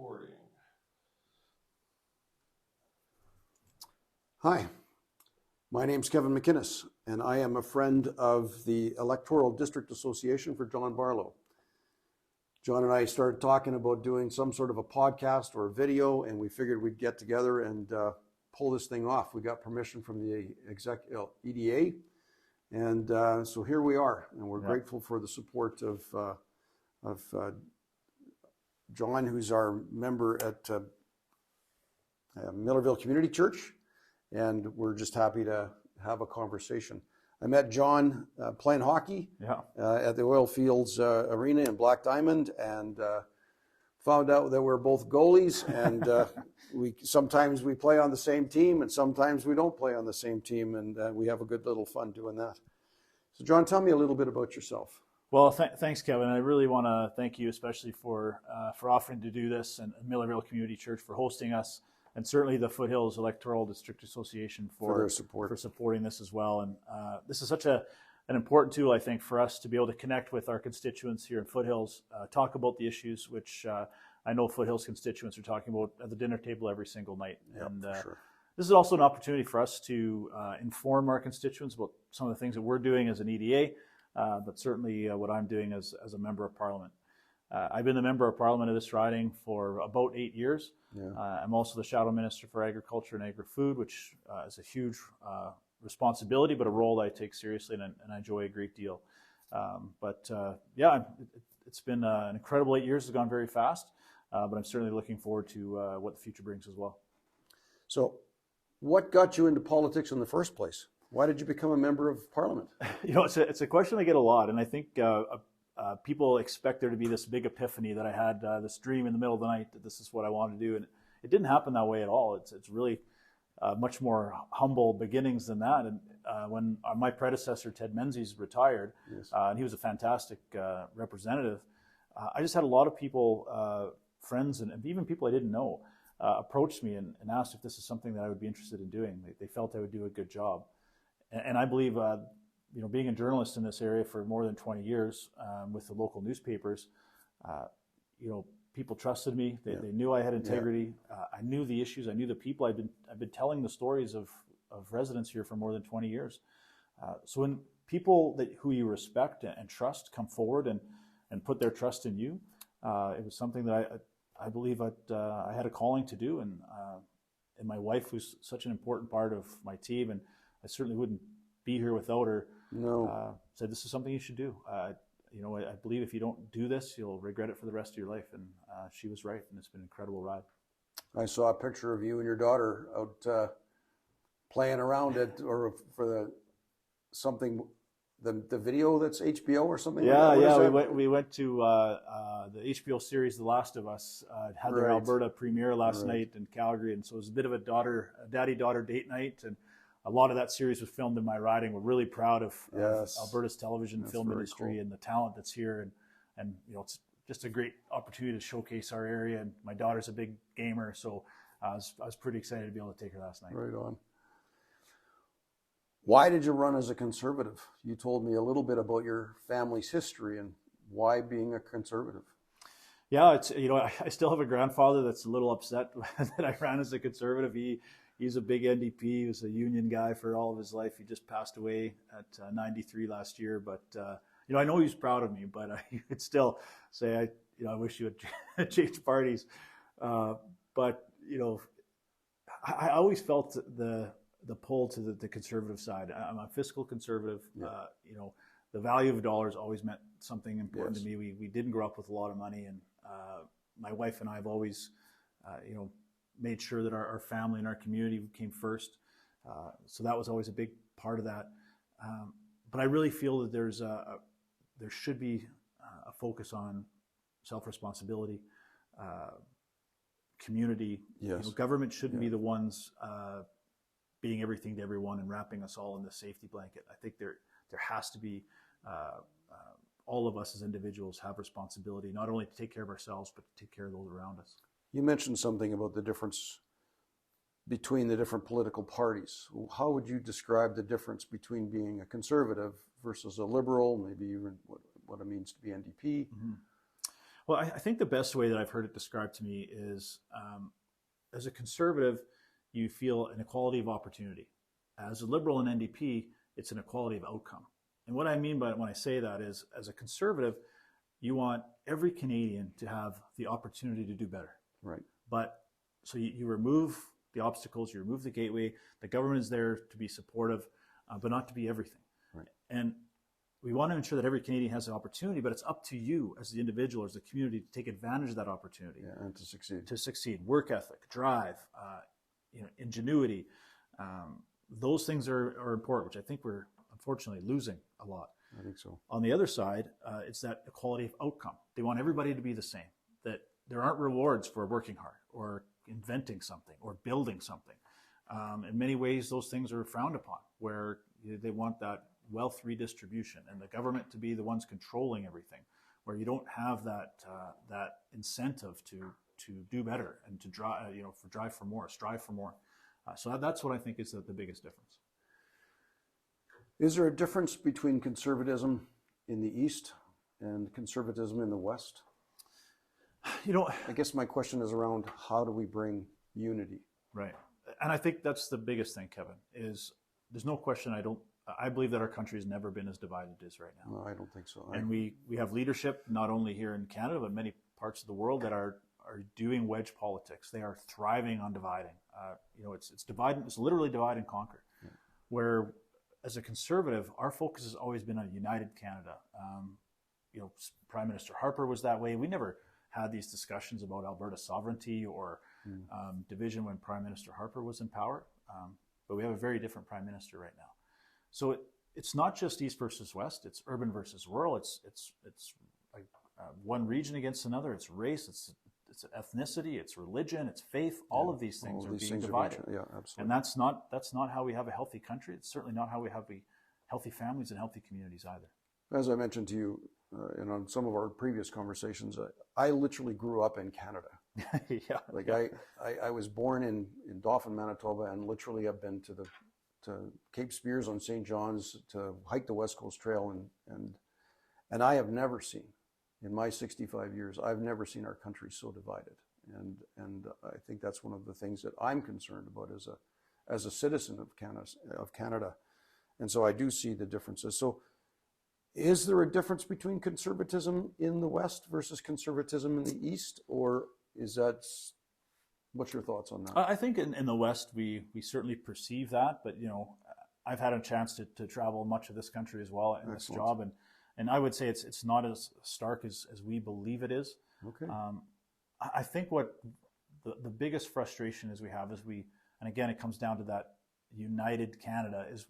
recording. Hi, my name's Kevin McInnes, and I am a friend of the Electoral District Association for John Barlow. John and I started talking about doing some sort of a podcast or a video, and we figured we'd get together and pull this thing off. We got permission from the EDA, and so here we are, and we're grateful for the support of John, who's our member at Millerville Community Church, and we're just happy to have a conversation. I met John playing hockey at the Oil Fields Arena in Black Diamond, and found out that we're both goalies, and sometimes we play on the same team, and sometimes we don't play on the same team, and we have a good little fun doing that. So John, tell me a little bit about yourself. Well, thanks, Kevin. I really want to thank you, especially for offering to do this, and Millerville Community Church for hosting us, and certainly the Foothills Electoral District Association for their support, for supporting this as well. And this is such an important tool, I think, for us to be able to connect with our constituents here in Foothills, talk about the issues which I know Foothills constituents are talking about at the dinner table every single night. Yep, and sure. This is also an opportunity for us to inform our constituents about some of the things that we're doing as an EDA. But certainly what I'm doing as a member of Parliament. I've been the member of Parliament of this riding for about 8 years. Yeah. I'm also the Shadow Minister for Agriculture and Agri-Food, which is a huge responsibility, but a role that I take seriously and I enjoy a great deal. It's been an incredible 8 years. It's gone very fast, but I'm certainly looking forward to what the future brings as well. So what got you into politics in the first place? Why did you become a member of Parliament? It's a question I get a lot, and I think people expect there to be this big epiphany that I had this dream in the middle of the night that this is what I want to do, and it didn't happen that way at all. It's really much more humble beginnings than that. And when my predecessor Ted Menzies retired, Yes. And he was a fantastic representative, I just had a lot of people, friends, and even people I didn't know, approached me and asked if this is something that I would be interested in doing. They felt I would do a good job. And I believe, being a journalist in this area for more than 20 years with the local newspapers, people trusted me. They knew I had integrity. I knew the issues. I knew the people. I've been telling the stories of residents here for more than 20 years. So when people who you respect and trust come forward and put their trust in you, it was something that I believe I had a calling to do. And my wife, who's such an important part of my team, and I certainly wouldn't be here without her. No. Said this is something you should do. I believe if you don't do this, you'll regret it for the rest of your life. And she was right, and it's been an incredible ride. I saw a picture of you and your daughter out playing around for the video that's HBO or something. We went to the HBO series The Last of Us. Had their Alberta premiere last night in Calgary, and so it was a bit of a daddy-daughter date night, and a lot of that series was filmed in my riding. We're really proud of Alberta's television film industry and the talent that's here. And it's just a great opportunity to showcase our area. And my daughter's a big gamer, so I was pretty excited to be able to take her last night. Right on. Why did you run as a Conservative? You told me a little bit about your family's history and why being a Conservative. Yeah, I still have a grandfather that's a little upset that I ran as a Conservative. He's a big NDP. He was a union guy for all of his life. He just passed away at 93 last year. But I know he's proud of me. But he would still say, I wish you would change parties. But I always felt the pull to the conservative side. I'm a fiscal conservative. Yeah. The value of dollars always meant something important Yes. to me. We didn't grow up with a lot of money, and my wife and I have always, made sure that our family and our community came first. So that was always a big part of that. But I really feel that there should be a focus on self-responsibility, community. Yes. Government shouldn't be the ones being everything to everyone and wrapping us all in the safety blanket. I think there has to be all of us as individuals have responsibility, not only to take care of ourselves, but to take care of those around us. You mentioned something about the difference between the different political parties. How would you describe the difference between being a Conservative versus a Liberal, maybe even what it means to be NDP? Mm-hmm. Well, I think the best way that I've heard it described to me is, as a conservative, you feel an equality of opportunity. As a liberal and NDP, it's an equality of outcome. And what I mean by it when I say that is, as a conservative, you want every Canadian to have the opportunity to do better. Right. But so you remove the obstacles, you remove the gateway. The government is there to be supportive, but not to be everything. Right. And we want to ensure that every Canadian has the opportunity, but it's up to you as the individual, as the community, to take advantage of that opportunity. Yeah, and to succeed. To succeed. Work ethic, drive, ingenuity. Those things are important, which I think we're unfortunately losing a lot. I think so. On the other side, it's that equality of outcome. They want everybody to be the same, that there aren't rewards for working hard or inventing something or building something. In many ways, those things are frowned upon, where they want that wealth redistribution and the government to be the ones controlling everything, where you don't have that incentive to do better and to drive for more, strive for more. So that's what I think is the biggest difference. Is there a difference between conservatism in the East and conservatism in the West? I guess my question is around how do we bring unity? Right. And I think that's the biggest thing, Kevin, is there's no question I believe that our country has never been as divided as it is right now. No, I don't think so. And we have leadership not only here in Canada, but many parts of the world that are doing wedge politics. They are thriving on dividing. It's divide. It's literally divide and conquer. Yeah. Where, as a conservative, our focus has always been on a united Canada. Prime Minister Harper was that way. We never had these discussions about Alberta sovereignty or division when Prime Minister Harper was in power. But we have a very different Prime Minister right now. So it's not just East versus West. It's urban versus rural. It's like one region against another. It's race. It's ethnicity. It's religion. It's faith. All of these things are being divided. Yeah, absolutely. And that's not how we have a healthy country. It's certainly not how we have healthy families and healthy communities either. As I mentioned to you on some of our previous conversations, I literally grew up in Canada. Yeah. Like I was born in Dauphin, Manitoba, and literally I've been to Cape Spears on St. John's to hike the West Coast Trail, and I have never seen, in my 65 years, I've never seen our country so divided. And I think that's one of the things that I'm concerned about as a citizen of Canada. And so I do see the differences. So is there a difference between conservatism in the West versus conservatism in the East, or what's your thoughts on that? I think in the West, we certainly perceive that, but I've had a chance to travel much of this country as well in this job, and I would say it's not as stark as we believe it is. Okay. I think what the biggest frustration is we have is and again, it comes down to that united Canada is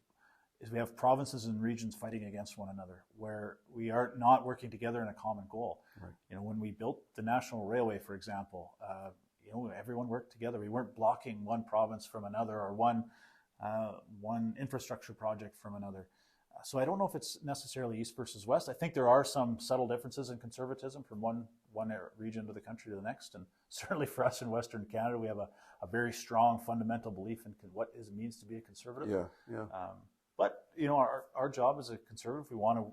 we have provinces and regions fighting against one another, where we are not working together in a common goal. Right. When we built the National Railway, for example, everyone worked together. We weren't blocking one province from another or one infrastructure project from another. So I don't know if it's necessarily East versus West. I think there are some subtle differences in conservatism from one region of the country to the next. And certainly for us in Western Canada, we have a very strong fundamental belief in what it means to be a conservative. Yeah. But our job as a conservative, if we want to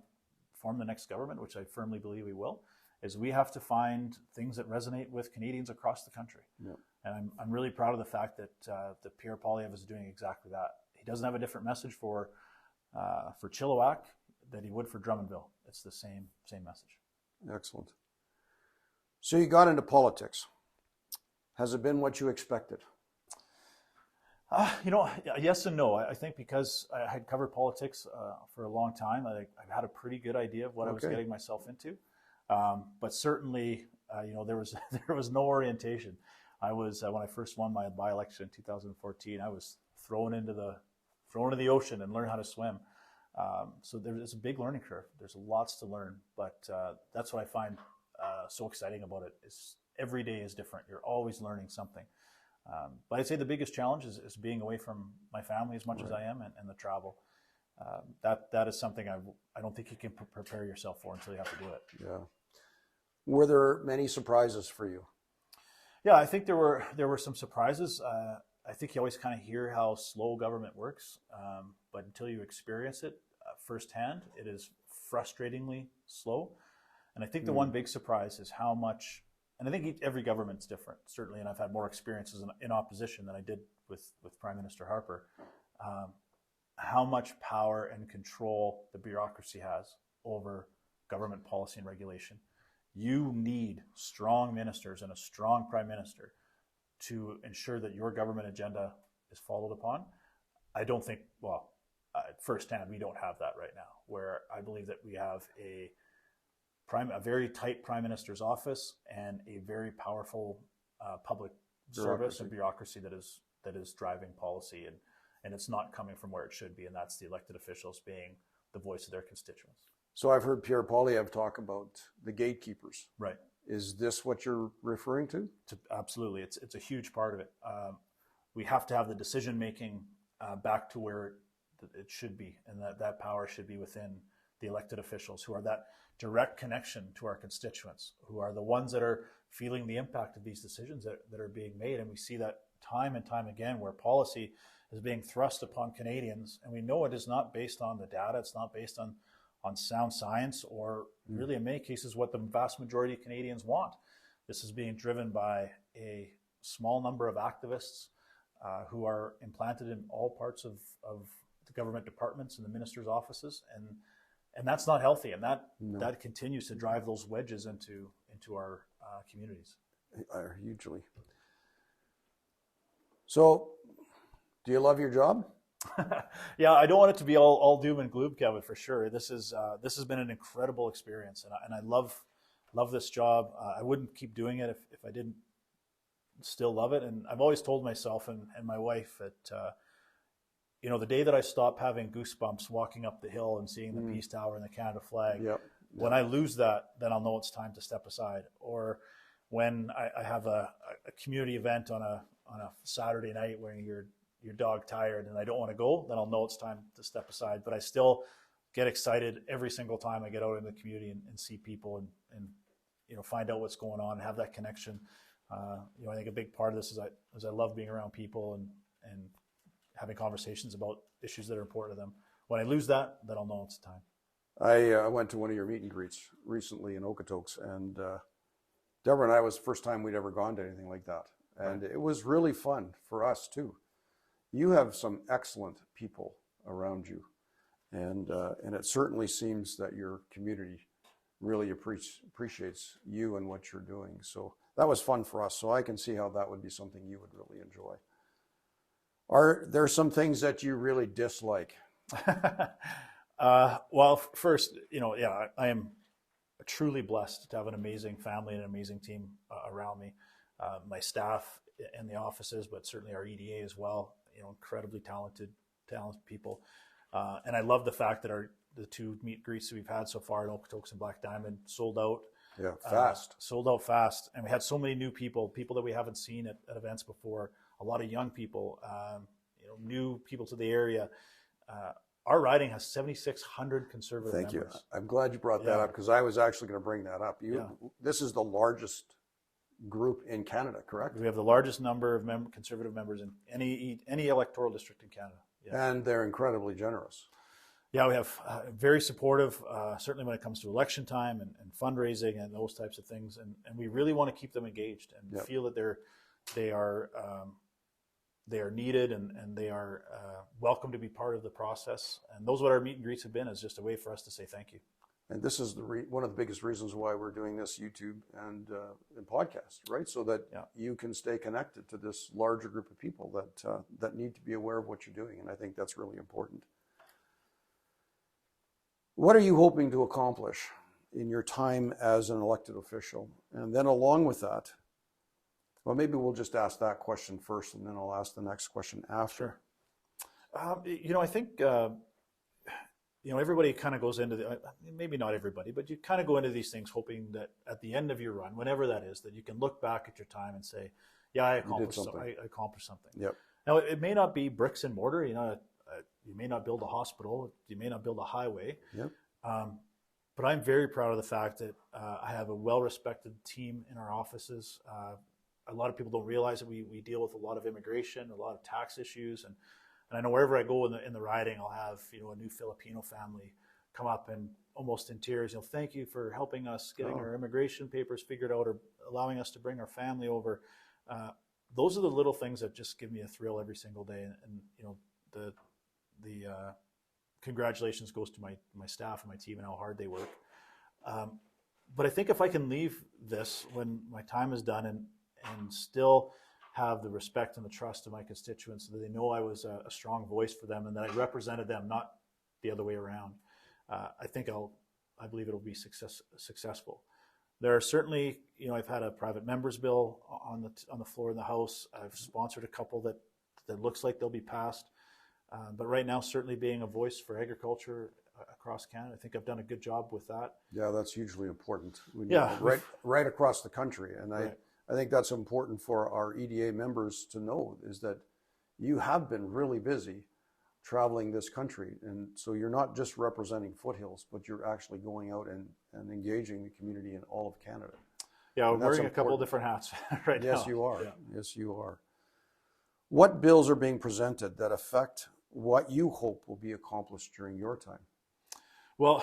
form the next government, which I firmly believe we will, is we have to find things that resonate with Canadians across the country. Yeah. And I'm really proud of the fact that Pierre Poilievre is doing exactly that. He doesn't have a different message for Chilliwack that he would for Drummondville. It's the same message. Excellent. So you got into politics. Has it been what you expected? Yes and no. I think because I had covered politics for a long time, I had a pretty good idea of what I was getting myself into. But certainly, there was no orientation. I was when I first won my by-election in 2014. I was thrown into the ocean and learned how to swim. So there's a big learning curve. There's lots to learn, but that's what I find so exciting about it. Is every day is different. You're always learning something. But I'd say the biggest challenge is being away from my family as much as I am, and the travel. That is something I don't think you can prepare yourself for until you have to do it. Yeah. Were there many surprises for you? Yeah, I think there were some surprises. I think you always kind of hear how slow government works, but until you experience it firsthand, it is frustratingly slow. And I think the one big surprise is how much, and I think every government's different, certainly, and I've had more experiences in opposition than I did with Prime Minister Harper, how much power and control the bureaucracy has over government policy and regulation. You need strong ministers and a strong prime minister to ensure that your government agenda is followed upon. I don't think, well, firsthand, we don't have that right now, where I believe that we have a very tight prime minister's office and a very powerful public service and bureaucracy that is driving policy, and it's not coming from where it should be, and that's the elected officials being the voice of their constituents. So I've heard Pierre Poilievre talk about the gatekeepers. Right. Is this what you're referring to? Absolutely. It's a huge part of it. We have to have the decision making back to where it should be, and that power should be within the elected officials, who are that direct connection to our constituents, who are the ones that are feeling the impact of these decisions that are being made. And we see that time and time again, where policy is being thrust upon Canadians, and we know it is not based on the data, it's not based on sound science, or really in many cases what the vast majority of Canadians want. This is being driven by a small number of activists who are implanted in all parts of the government departments and the ministers' offices, and that's not healthy, and that continues to drive those wedges into our communities. Hugely. So, do you love your job? Yeah, I don't want it to be all doom and gloom, Kevin, for sure. This has been an incredible experience, and I love this job. I wouldn't keep doing it if I didn't still love it. And I've always told myself and my wife that the day that I stop having goosebumps walking up the hill and seeing the Peace Tower and the Canada flag, when I lose that, then I'll know it's time to step aside. Or when I have a community event on a Saturday night where you're dog tired and I don't want to go, then I'll know it's time to step aside. But I still get excited every single time I get out in the community and see people and find out what's going on and have that connection. I think a big part of this is I love being around people and having conversations about issues that are important to them. When I lose that, then I'll know it's time. I went to one of your meet and greets recently in Okotoks, and Deborah and I, was the first time we'd ever gone to anything like that. And it was really fun for us too. You have some excellent people around you, and it certainly seems that your community really appreciates you and what you're doing. So that was fun for us. So I can see how that would be something you would really enjoy. Are there some things that you really dislike? Well, first, I am truly blessed to have an amazing family and an amazing team around me. My staff in the offices, but certainly our EDA as well. Incredibly talented people. And I love the fact that the two meet and greets that we've had so far in Okotoks and Black Diamond sold out. Yeah, fast. Sold out fast. And we had so many new people that we haven't seen at events before, a lot of young people, new people to the area. Our riding has 7,600 conservative members. Thank you. I'm glad you brought that up, because I was actually going to bring that up. This is the largest group in Canada, correct? We have the largest number of conservative members in any electoral district in Canada. Yeah. And they're incredibly generous. Yeah, we have very supportive, certainly when it comes to election time and fundraising and those types of things. And we really want to keep them engaged and feel that they are needed and they are welcome to be part of the process. And those are what our meet and greets have been, is just a way for us to say thank you. And this is one of the biggest reasons why we're doing this YouTube and podcast, right? So that you can stay connected to this larger group of people that need to be aware of what you're doing. And I think that's really important. What are you hoping to accomplish in your time as an elected official? And then along with that, well, maybe we'll just ask that question first, and then I'll ask the next question after. Sure. I think... everybody kind of goes into maybe not everybody, but you kind of go into these things hoping that at the end of your run, whenever that is, that you can look back at your time and say, yeah, I accomplished something. Yep. Now, it may not be bricks and mortar. You may not build a hospital. You may not build a highway. Yep. But I'm very proud of the fact that I have a well-respected team in our offices. A lot of people don't realize that we deal with a lot of immigration, a lot of tax issues, and I know wherever I go in the riding, I'll have a new Filipino family come up and, almost in tears. Thank you for helping us getting our immigration papers figured out, or allowing us to bring our family over. Those are the little things that just give me a thrill every single day. And the congratulations goes to my staff and my team and how hard they work. But I think if I can leave this when my time is done and still have the respect and the trust of my constituents, so that they know I was a strong voice for them and that I represented them, not the other way around, I believe it'll be successful. There are certainly, I've had a private members bill on the floor in the House. I've sponsored a couple that looks like they'll be passed. But right now, certainly being a voice for agriculture across Canada, I think I've done a good job with that. Yeah, that's hugely important. Yeah, right across the country. And right. I think that's important for our EDA members to know, is that you have been really busy traveling this country. And so you're not just representing Foothills, but you're actually going out and engaging the community in all of Canada. Yeah, I'm wearing a couple of different hats right now. Yes, you are. Yeah. Yes, you are. What bills are being presented that affect what you hope will be accomplished during your time? Well,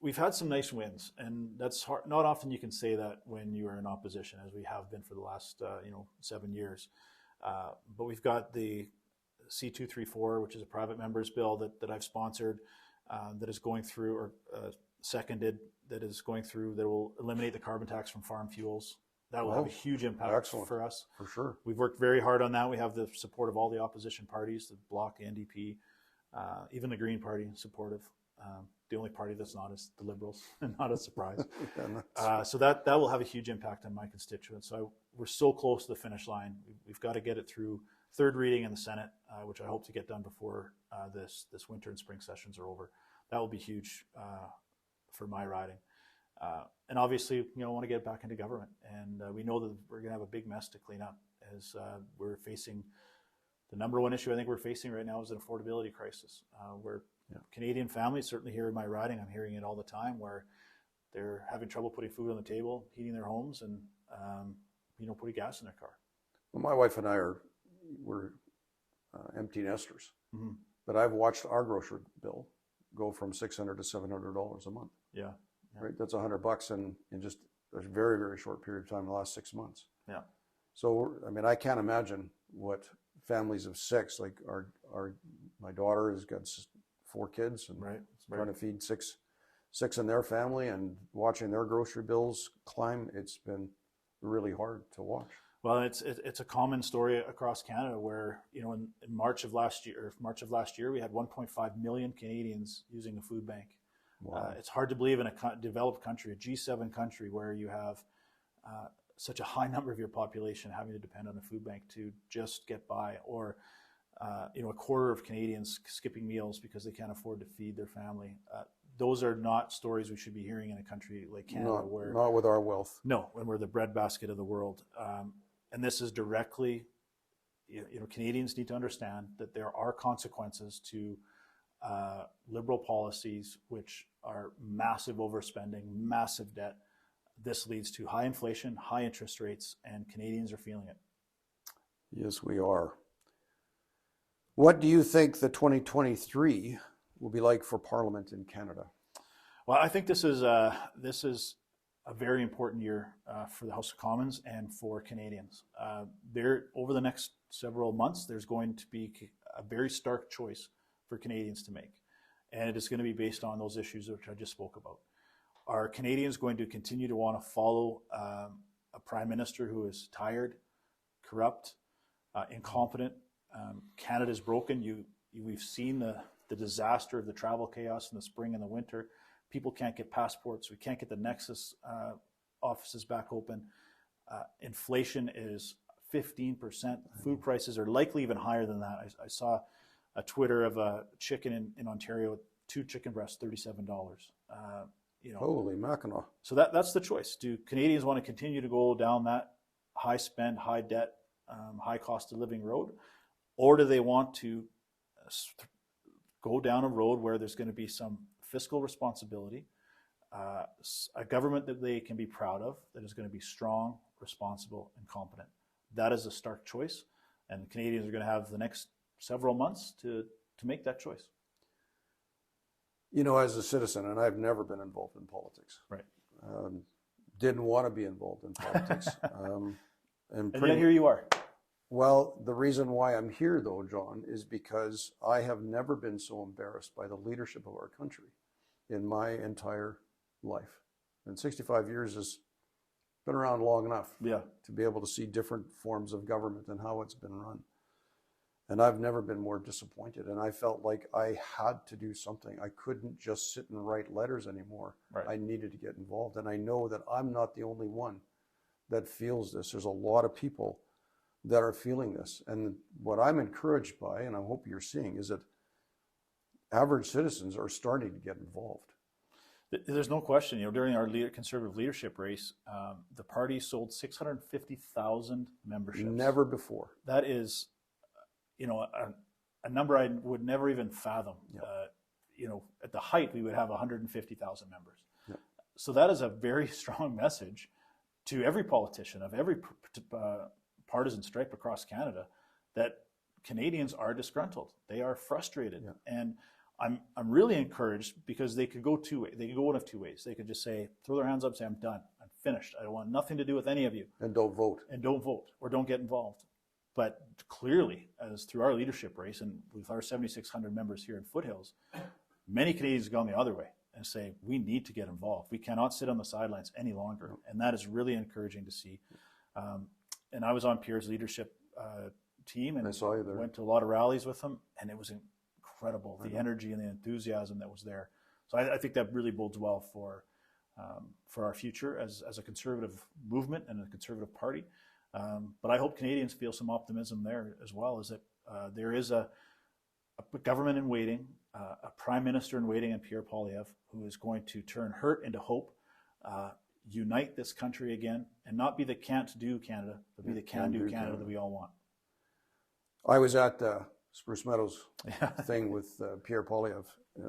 we've had some nice wins, and that's hard. Not often you can say that when you are in opposition, as we have been for the last 7 years. But we've got the C234, which is a private members bill that I've sponsored, that is going through, or seconded, that will eliminate the carbon tax from farm fuels. That will have a huge impact for us. For sure. We've worked very hard on that. We have the support of all the opposition parties, the Bloc, the NDP, even the Green Party supportive. The only party that's not is the Liberals, and not a surprise. So that will have a huge impact on my constituents. So we're so close to the finish line. We've got to get it through third reading in the Senate, which I hope to get done before this winter and spring sessions are over. That will be huge for my riding. And obviously, I want to get back into government. And we know that we're going to have a big mess to clean up, as we're facing. The number one issue I think we're facing right now is an affordability crisis, where Canadian families, certainly here in my riding, I'm hearing it all the time, where they're having trouble putting food on the table, heating their homes, and putting gas in their car. Well, my wife and I we're empty nesters, but I've watched our grocery bill go from $600 to $700 a month. Yeah. Right, that's $100 in just a very, very short period of time in the last 6 months. Yeah. So I can't imagine what families of six, like my daughter has got 4 kids and trying to feed six in their family, and watching their grocery bills climb. It's been really hard to watch. Well, it's a common story across Canada, where in March of last year, we had 1.5 million Canadians using a food bank. Wow. It's hard to believe in a developed country, a G7 country, where you have such a high number of your population having to depend on a food bank to just get by, or a quarter of Canadians skipping meals because they can't afford to feed their family. Those are not stories we should be hearing in a country like Canada, not with our wealth. No, when we're the breadbasket of the world. And this is directly, Canadians need to understand that there are consequences to liberal policies, which are massive overspending, massive debt. This leads to high inflation, high interest rates, and Canadians are feeling it. Yes, we are. What do you think the 2023 will be like for Parliament in Canada? Well, I think this is a very important year for the House of Commons and for Canadians. Over the next several months, there's going to be a very stark choice for Canadians to make. And it is going to be based on those issues which I just spoke about. Are Canadians going to continue to want to follow a prime minister who is tired, corrupt, incompetent? Canada's broken. We've seen the disaster of the travel chaos in the spring and the winter. People can't get passports. We can't get the Nexus offices back open. Inflation is 15%. Food prices are likely even higher than that. I saw a Twitter of a chicken in Ontario, 2 chicken breasts, $37. Holy Mackinac. So that's the choice. Do Canadians want to continue to go down that high spend, high debt, high cost of living road? Or do they want to go down a road where there's going to be some fiscal responsibility, a government that they can be proud of, that is going to be strong, responsible, and competent? That is a stark choice, and Canadians are going to have the next several months to make that choice. As a citizen, and I've never been involved in politics. Right. Didn't want to be involved in politics. And yet here you are. Well, the reason why I'm here, though, John, is because I have never been so embarrassed by the leadership of our country in my entire life. And 65 years has been around long enough to be able to see different forms of government and how it's been run. And I've never been more disappointed. And I felt like I had to do something. I couldn't just sit and write letters anymore. Right. I needed to get involved. And I know that I'm not the only one that feels this. There's a lot of people that are feeling this. And what I'm encouraged by, and I hope you're seeing, is that average citizens are starting to get involved. There's no question. During our conservative leadership race, the party sold 650,000 memberships. Never before. That is, a number I would never even fathom. Yeah. At the height, we would have 150,000 members. Yeah. So that is a very strong message to every politician of every partisan stripe across Canada that Canadians are disgruntled. They are frustrated. Yeah. And I'm really encouraged because they could go two ways. They could go one of two ways. They could just say, throw their hands up and say, I'm done. I'm finished. I don't want nothing to do with any of you. And don't vote. Or don't get involved. But clearly, as through our leadership race and with our 7,600 members here in Foothills, many Canadians have gone the other way and say, we need to get involved. We cannot sit on the sidelines any longer. And that is really encouraging to see. And I was on Pierre's leadership team and I saw you there. Went to a lot of rallies with him, and it was incredible, the energy and the enthusiasm that was there. So I think that really bodes well for our future as a conservative movement and a conservative party. But I hope Canadians feel some optimism there as well, is that there is a government in waiting, a prime minister in waiting in Pierre Poilievre, who is going to turn hurt into hope, unite this country again, and not be the can't-do Canada, but be the can-do Canada that we all want. I was at the Spruce Meadows thing with Pierre Poilievre,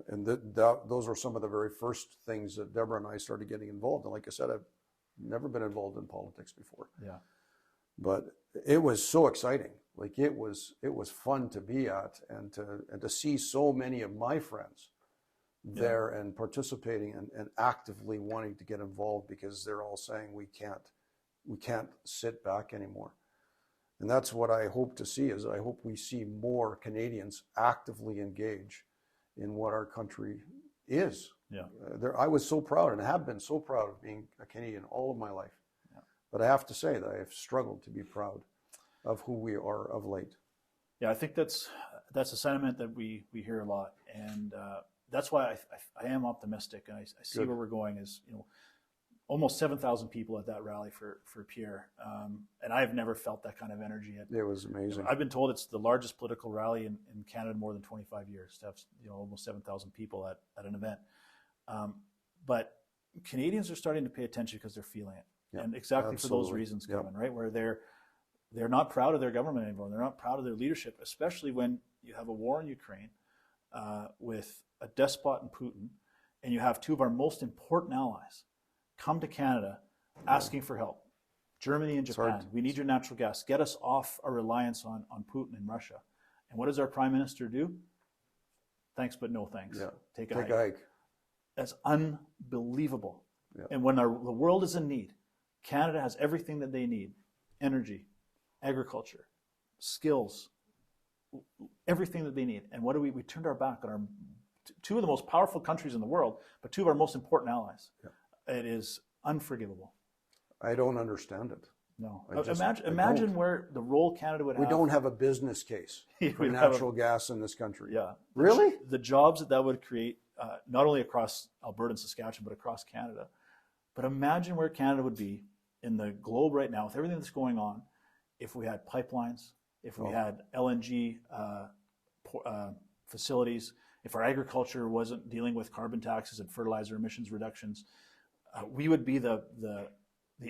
and those were some of the very first things that Deborah and I started getting involved in. Like I said, I've never been involved in politics before. Yeah. But it was so exciting. Like it was fun to be at and to see so many of my friends there and participating and actively wanting to get involved because they're all saying we can't sit back anymore. And that's what I hope to see. Is I hope we see more Canadians actively engage in what our country is. Yeah. I was so proud and have been so proud of being a Canadian all of my life. Yeah. But I have to say that I have struggled to be proud of who we are of late. Yeah, I think that's a sentiment that we hear a lot, and that's why I am optimistic, and I see where we're going. Is almost 7,000 people at that rally for Pierre, and I've never felt that kind of energy. It was amazing. I've been told it's the largest political rally in Canada in more than 25 years to have almost 7,000 people at an event. But Canadians are starting to pay attention because they're feeling it, and exactly for those reasons, Kevin, right? Where they're not proud of their government anymore. They're not proud of their leadership, especially when you have a war in Ukraine with a despot in Putin, and you have two of our most important allies come to Canada asking for help. Germany and Japan, we need your natural gas. Get us off our reliance on Putin and Russia. And what does our prime minister do? Thanks, but no thanks. Yeah. Take a hike. That's unbelievable. Yeah. And when the world is in need, Canada has everything that they need: energy, agriculture, skills, everything that they need. And what do we turned our back on our two of the most powerful countries in the world, but two of our most important allies. Yeah. It is unforgivable. I don't understand it. No. Imagine where the role Canada would have. We don't have a business case for natural gas in this country. Yeah. Really? The jobs that would create, not only across Alberta and Saskatchewan, but across Canada. But imagine where Canada would be in the globe right now with everything that's going on if we had pipelines, if we had LNG facilities, if our agriculture wasn't dealing with carbon taxes and fertilizer emissions reductions. We would be the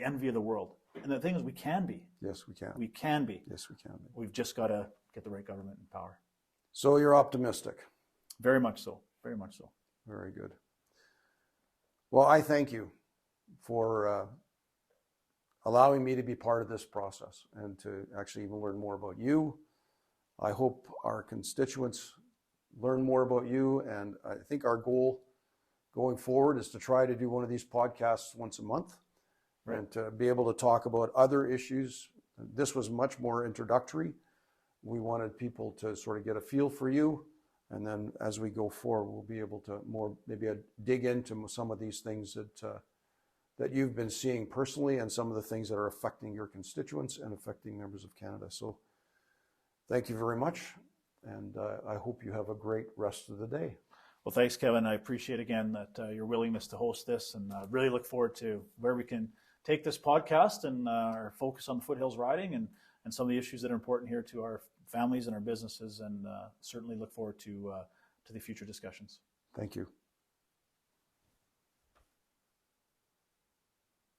envy of the world. And the thing is, we can be. Yes, we can. We can be. Yes, we can be. We've just got to get the right government in power. So you're optimistic. Very much so. Very much so. Very good. Well, I thank you for allowing me to be part of this process and to actually even learn more about you. I hope our constituents learn more about you, and I think our goal going forward is to try to do one of these podcasts once a month, Right. and to be able to talk about other issues. This was much more introductory. We wanted people to sort of get a feel for you, and then as we go forward, we'll be able to more maybe dig into some of these things that you've been seeing personally, and some of the things that are affecting your constituents and affecting members of Canada. So thank you very much, and I hope you have a great rest of the day. Well, thanks, Kevin. I appreciate again that your willingness to host this, and really look forward to where we can take this podcast and our focus on the Foothills riding and some of the issues that are important here to our families and our businesses, and certainly look forward to the future discussions. Thank you.